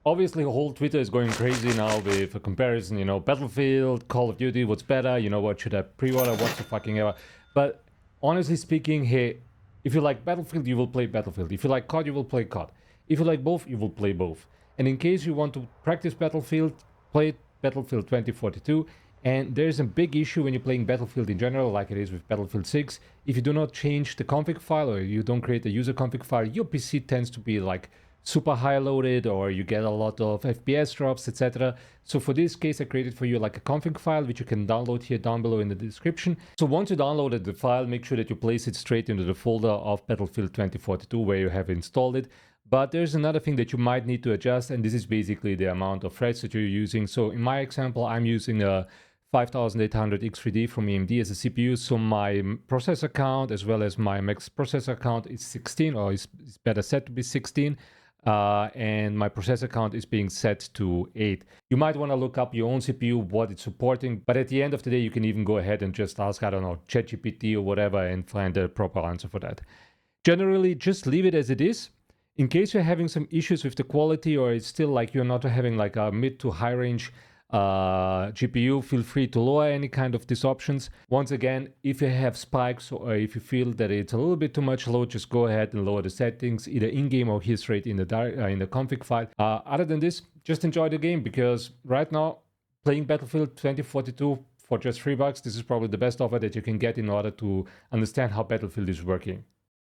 Obviously, whole Twitter is going crazy now with a comparison, you know, Battlefield, Call of Duty, what's better, you know, what should I pre-order, what's the fucking ever. But honestly speaking, hey, if you like Battlefield, you will play Battlefield. If you like COD, you will play COD. If you like both, you will play both. And in case you want to practice Battlefield, play Battlefield 2042. And there's a big issue when you're playing Battlefield in general, like it is with Battlefield 6. If you do not change the config file or you don't create a user config file, your PC tends to be like super high loaded, or you get a lot of FPS drops, etc. So for this case, I created for you like a config file, which you can download here down below in the description. So once you downloaded the file, make sure that you place it straight into the folder of Battlefield 2042 where you have installed it. But there's another thing that you might need to adjust, and this is basically the amount of threads that you're using. So in my example, I'm using a 5800 X3D from AMD as a CPU, so my processor count as well as my max processor count is 16, or is better set to be 16. And my processor count is being set to 8. You might want to look up your own CPU, what it's supporting, but at the end of the day, you can even go ahead and just ask, I don't know, ChatGPT or whatever, and find a proper answer for that. Generally, just leave it as it is. In case you're having some issues with the quality, or it's still like you're not having like a mid to high range GPU, feel free to lower any kind of these options. Once again, if you have spikes or if you feel that it's a little bit too much load, just go ahead and lower the settings either in-game or here straight in the config file. Other than this, just enjoy the game, because right now playing Battlefield 2042 for just $3, this is probably the best offer that you can get in order to understand how Battlefield is working.